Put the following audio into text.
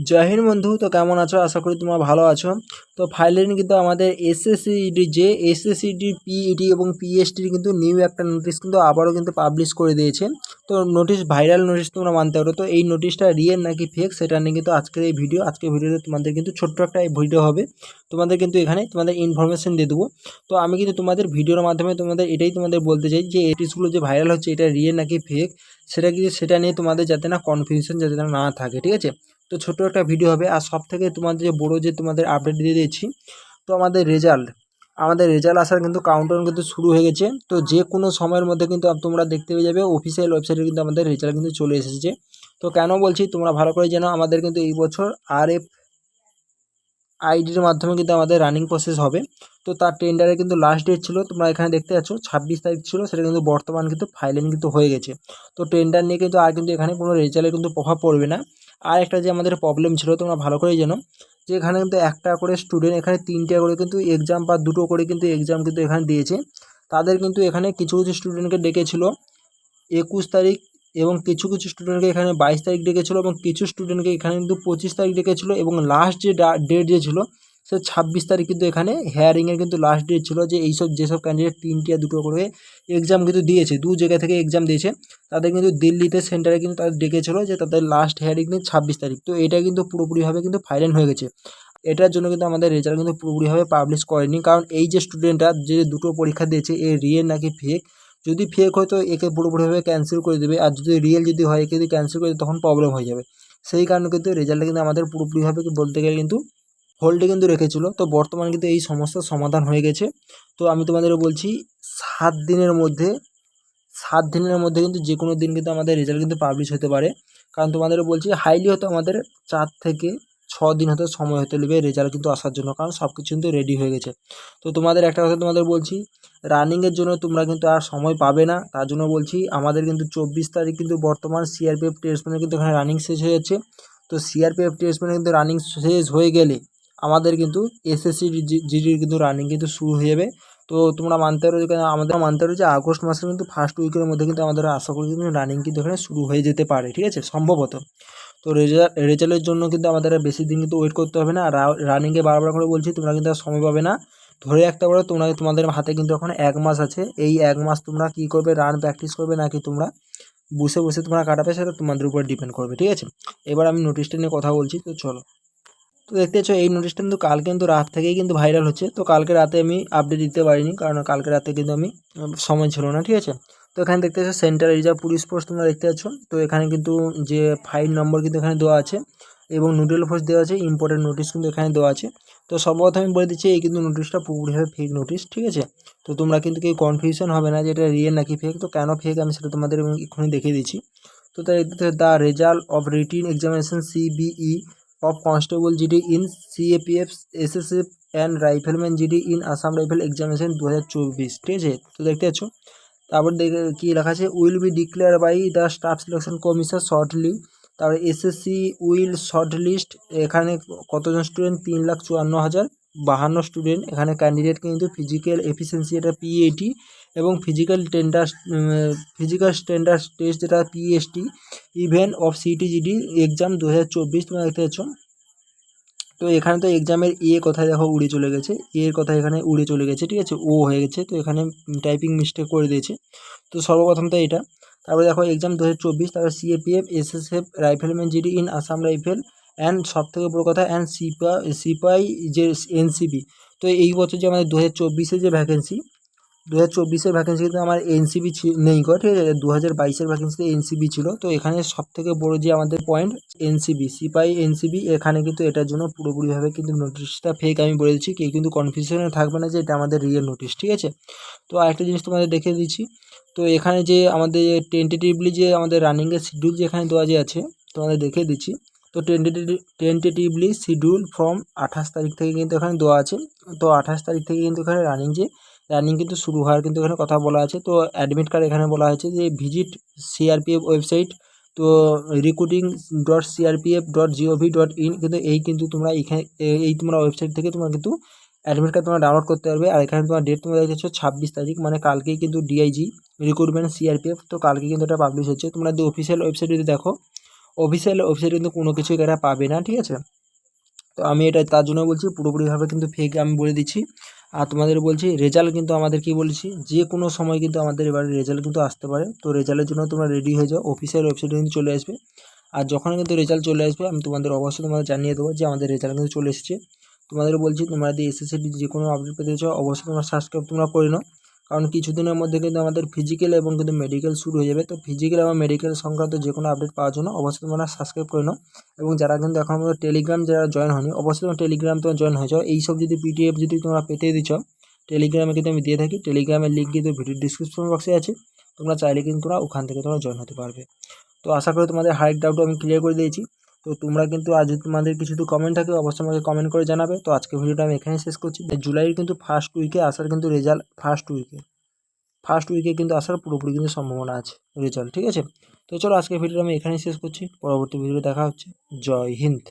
জয় হিন্দ বন্ধু। তো কেমন আছো? আশা করি তোমরা ভালো আছো। তো ফাইনালি কিন্তু আমাদের এসএসসি যে এসএসসি পিইটি এবং পিএসটির কিন্তু নিউ একটা নোটিশ কিন্তু আবারও কিন্তু পাবলিশ করে দিয়েছে। তো নোটিশ ভাইরাল নোটিশ তোমরা মানতে পারো। তো এই নোটিশটা রিয়েল নাকি ফেক সেটা নিয়ে কিন্তু আজকের এই ভিডিও। আজকের ভিডিওতে তোমাদের কিন্তু ছোট্ট একটা ভিডিও হবে। তোমাদের কিন্তু এখানে তোমাদের ইনফরমেশন দিয়ে দেবো। তো আমি কিন্তু তোমাদের ভিডিওর মাধ্যমে তোমাদের বলতে চাই যে এই নোটিশগুলো যে ভাইরাল হচ্ছে এটা রিয়েল নাকি ফেক সেটা নিয়ে তোমাদের যাতে না কনফিউশন যাতে না থাকে, ঠিক আছে? তো ছোট একটা ভিডিও হবে। আর সব থেকে তোমাদের যে বড়ো যে তোমাদের আপডেট দিয়ে দিয়েছি, তো আমাদের রেজাল্ট আসার কিন্তু কাউন্টডাউন কিন্তু শুরু হয়ে গেছে। তো যে কোনো সময়ের মধ্যে কিন্তু তোমরা দেখতে পেয়ে যাবে অফিসিয়াল ওয়েবসাইটে কিন্তু আমাদের রেজাল্ট কিন্তু চলে এসেছে। তো কেন বলছি তোমরা ভালো করে জানো, আমাদের কিন্তু এই বছর আইডির মাধ্যমে কিন্তু আমাদের রানিং প্রসেস হবে। তো তার টেন্ডারে কিন্তু লাস্ট ডেট ছিল, তোমরা এখানে দেখতে পাচ্ছ 26 তারিখ ছিল, সেটা কিন্তু বর্তমান কিন্তু ফাইলিং কিন্তু হয়ে গেছে। তো টেন্ডার নিয়ে কিন্তু আর কিন্তু এখানে কোনো রেজাল্টের কিন্তু প্রভাব পড়বে না। আর একটা যে আমাদের প্রবলেম ছিল তোমরা ভালো করেই জানো, যে এখানে কিন্তু একটা করে স্টুডেন্ট এখানে 3টা করে কিন্তু এক্সাম বা 2টো করে কিন্তু এক্সাম কিন্তু এখানে দিয়েছে। তাদের কিন্তু এখানে কিছু কিছু স্টুডেন্টকে ডেকেছিল 21 তারিখ, এবং কিছু কিছু স্টুডেন্টকে এখানে 22 তারিখ ডেকেছিলো, এবং কিছু স্টুডেন্টকে এখানে কিন্তু 25 তারিখ ডেকেছিলো, এবং লাস্ট যে ডেট যে ছিল সে 26 তারিখ কিন্তু এখানে হেয়ারিংয়ের কিন্তু লাস্ট ডেট ছিল। যে যেসব ক্যান্ডিডেট 3টি আর 2টো করে এক্সাম কিন্তু দিয়েছে, 2 জায়গা থেকে এক্সাম দিয়েছে, তাদের কিন্তু দিল্লিতে সেন্টারে কিন্তু তাদের ডেকেছিলো যে তাদের লাস্ট হেয়ারিং কিন্তু 26 তারিখ। তো এটা কিন্তু পুরোপুরিভাবে কিন্তু ফাইনাল হয়ে গেছে। এটার জন্য কিন্তু আমাদের রেজাল্ট কিন্তু পুরোপুরিভাবে পাবলিশ করেনি, কারণ এই যে স্টুডেন্টরা যে 2টো পরীক্ষা দিয়েছে এ রিয়েল নাকি ফেক, যদি ফেক হয় তো একে পুরোপুরিভাবে ক্যান্সেল করে দেবে, আর যদি রিয়েল যদি হয় একে যদি ক্যান্সেল করে দেবে তখন প্রবলেম হয়ে যাবে। সেই কারণে কিন্তু রেজাল্টটা কিন্তু আমাদের পুরোপুরিভাবে বলতে গেলে কিন্তু হোল্ডে কিন্তু রেখেছিল। তো বর্তমানে কিন্তু এই সমস্যার সমাধান হয়ে গেছে। তো আমি তোমাদের বলছি 7 দিনের মধ্যে 7 দিনের মধ্যে কিন্তু যে কোনো দিন কিন্তু আমাদের রেজাল্ট কিন্তু পাবলিশ হতে পারে। কারণ তোমাদেরও বলছি হাইলি হয়তো আমাদের 4 থেকে 6 দিন হয়তো সময় হতে নেবে রেজাল্ট কিন্তু আসার জন্য, কারণ সব কিছু কিন্তু রেডি হয়ে গেছে। তো তোমাদের একটা কথা তোমাদের বলছি, রানিংয়ের জন্য তোমরা কিন্তু আর সময় পাবে না। তার জন্য বলছি আমাদের কিন্তু 24 তারিখ কিন্তু বর্তমান সিআরপিএফ টেস্টম্যানের কিন্তু এখানে রানিং শেষ হয়ে যাচ্ছে। তো সিআরপিএফ টেস্টম্যানের কিন্তু রানিং শেষ হয়ে গেলে আমাদের কিন্তু এসএসসি জিডির কিন্তু রানিং কিন্তু শুরু হয়ে যাবে। তো তোমরা মানতে পারো যে আগস্ট মাসের কিন্তু ফার্স্ট উইকের মধ্যে কিন্তু আমাদের আশা করি কিন্তু রানিং কিন্তু এখানে শুরু হয়ে যেতে পারে, ঠিক আছে, সম্ভবত। তো রেজাল্টের জন্য কিন্তু আমাদের আর বেশি দিন কিন্তু ওয়েট করতে হবে না। রানিংয়ে বারবার করে বলছি তোমরা কিন্তু আর সময় পাবে না। ধরে রাখতে পারো তোমাদের হাতে কিন্তু এখন 1 মাস আছে। এই 1 মাস তোমরা কী করবে, রান প্র্যাকটিস করবে নাকি তোমরা বসে বসে তোমরা কাটাবে, সেটা তোমাদের উপর ডিপেন্ড করবে, ঠিক আছে। এবার আমি নোটিশটা নিয়ে কথা বলছি, তো চলো। তো দেখতে পাচ্ছ এই নোটিশটা কিন্তু কালকে কিন্তু রাত থেকেই কিন্তু ভাইরাল হচ্ছে। তো কালকে রাতে আমি আপডেট দিতে পারিনি, কারণ কালকে রাতে কিন্তু আমি সময় ছিল না, ঠিক আছে। তো এখানে দেখতে পাচ্ছ সেন্ট্রাল রিজার্ভ পুলিশ ফোর্স তোমরা দেখতে পাচ্ছ। তো এখানে কিন্তু যে ফাইল নম্বর কিন্তু এখানে দেওয়া আছে, এবং নিউট্রাল ফোর্স দেওয়া আছে, ইম্পর্টেন্ট নোটিশ কিন্তু এখানে দেওয়া আছে। তো সর্বপ্রথম আমি বলে দিচ্ছি এই কিন্তু নোটিশটা পুরোপুরিভাবে ফেক নোটিশ, ঠিক আছে। তো তোমরা কিন্তু কেউ কনফিউশন হবে না যে এটা রিয়েল নাকি ফেক। তো কেন ফেক আমি সেটা তোমাদের এক্ষুনি দেখিয়ে দিচ্ছি। তো তাই the result of written examination CBE of Constable GD in CAPF SSF and Rifleman GD in Assam rifle examination 2024, ঠিক আছে। তো দেখতে পাচ্ছ তারপর দেখে কী লেখা আছে, will be declare by the staff selection commission shortly. তারপরে এসএসসি উইল শর্ট লিস্ট, এখানে কতজন স্টুডেন্ট, 3,54,052 স্টুডেন্ট এখানে ক্যান্ডিডেট কিন্তু ফিজিক্যাল এফিসিয়েন্সি এটা পিএটি, এবং ফিজিক্যাল স্ট্যান্ডার্ড টেস্ট যেটা PST, even of CTGD exam 2024 তোমরা দেখতে পাচ্ছ। তো এখানে তো এক্সামের কোথায় দেখো উড়ে চলে গেছে, এর কথা এখানে উড়ে চলে গেছে, ঠিক আছে, ও হয়ে গেছে। তো এখানে টাইপিং মিস্টেক করে দিয়েছে। তো সর্বপ্রথম তো এটা, তারপরে দেখো এক্সাম 2024, তারপরে CAPF SSF rifleman GD in Assam rifle and সবথেকে বড়ো কথা অ্যান্ড সিপাই যে এনসিবি। তো এই বছর যে আমাদের 2024-এর যে ভ্যাকেন্সি, 2024-এর ভ্যাকেন্সি কিন্তু আমার এনসিবি নেই গো, ঠিক আছে। 2022-এর ভ্যাকেন্সিতে এনসিবি ছিল। তো এখানে সবথেকে বড়ো যে আমাদের পয়েন্ট এনসিবি, সিপাই এনসিবি, এখানে কিন্তু এটার জন্য পুরোপুরিভাবে কিন্তু নোটিশটা ফেক আমি বলেছি। কেউ কিন্তু কনফিউশনে থাকবে না যে এটা আমাদের রিয়েল নোটিশ, ঠিক আছে। তো আরেকটা জিনিস তোমাদের দেখিয়ে দিচ্ছি। তো এখানে যে আমাদের টেন্টেটিভলি যে আমাদের রানিংয়ের শিডিউল যে এখানে দেওয়া যে আছে, তোমাদের দেখিয়ে দিচ্ছি। তো টেন্টেটিভলি শিডিউল ফ্রম 28 তারিখ থেকে কিন্তু এখানে দেওয়া আছে। তো 28 তারিখ থেকে কিন্তু এখানে রানিং কিন্তু শুরু হওয়ার কিন্তু এখানে কথা বলা আছে। তো অ্যাডমিট কার্ড এখানে বলা হয়েছে যে ভিজিট সিআরপিএফ ওয়েবসাইট, তো recruiting.crpf.gov.in, কিন্তু কিন্তু তোমরা এখানে তোমরা ওয়েবসাইট থেকে তোমরা কিন্তু অ্যাডমিট কার্ড তোমরা ডাউনলোড করতে পারবে। আর এখানে তোমার ডেট তোমরা দেখেছো 26 তারিখ, মানে কালকেই কিন্তু ডিআইজি রিক্রুটমেন্ট সিআরপিএফ, তো কালকে কিন্তু এটা পাবলিশ হচ্ছে। তোমরা যদি অফিসিয়াল ওয়েবসাইট যদি দেখো, অফিসিয়াল ওয়েবসাইটে কিন্তু কোনো কিছুই এরা পাবে না, ঠিক আছে। তো আমি এটা তার জন্য বলছি পুরোপুরিভাবে কিন্তু ফেক আমি বলে দিচ্ছি। আর তোমাদের বলছি রেজাল্ট কিন্তু আমাদের কি বলছি যে কোনো সময় কিন্তু আমাদের এবারে রেজাল্ট কিন্তু আসতে পারে। তো রেজাল্টের জন্য তোমরা রেডি হয়ে যাও, অফিসিয়াল ওয়েবসাইটে কিন্তু চলে আসবে। আর যখন কিন্তু রেজাল্ট চলে আসবে আমি তোমাদের অবশ্যই তোমাদের জানিয়ে দেবো যে আমাদের রেজাল্ট কিন্তু চলে এসেছে। তোমাদের বলছি তোমরা যদি এসএসসি যে কোনো আপডেট পেতে চাও অবশ্যই তোমরা সাবস্ক্রাইব তোমরা করে নাও, কারণ কিছুদিনের মধ্যে কিন্তু আমাদের ফিজিক্যাল এবং কিন্তু মেডিকেল শুরু হয়ে যাবে। তো ফিজিক্যাল এবং মেডিকেল সংক্রান্ত যে কোনো আপডেট পাওয়ার জন্য অবশ্যই তোমরা সাবস্ক্রাইব করে নাও। এবং যারা কিন্তু এখন আমাদের টেলিগ্রাম যারা জয়েন হয়নি অবশ্যই তোমরা টেলিগ্রাম তোমরা জয়েন হয়ে যাও। এইসব যদি পিডিএফ যদি তোমরা পেতে দিচ্ছ টেলিগ্রামে কিন্তু আমি দিয়ে থাকি, টেলিগ্রামের লিঙ্ক কিন্তু ভিডিও ডিসক্রিপশন বক্সে আছে, তোমরা চাইলে কিন্তু তোমরা ওখান থেকে তোমরা জয়েন হতে পারবে। তো আশা করি তোমাদের হারেক ডাউট আমি ক্লিয়ার করে দিয়েছি। তো তোমরা কিন্তু আজ যদি তোমাদের কিছু তো কমেন্ট থাকে অবশ্যই আমাকে কমেন্ট করে জানাবে। তো আজকে ভিডিওটা আমি এখানেই শেষ করছি। জুলাইয়ের কিন্তু ফার্স্ট উইকে আসার কিন্তু রেজাল্ট ফার্স্ট উইকে কিন্তু আসার পুরোপুরি কিন্তু সম্ভাবনা আছে রেজাল্ট, ঠিক আছে। তো চলো আজকে ভিডিওটা আমি এখানেই শেষ করছি, পরবর্তী ভিডিও দেখা হচ্ছে। জয় হিন্দ।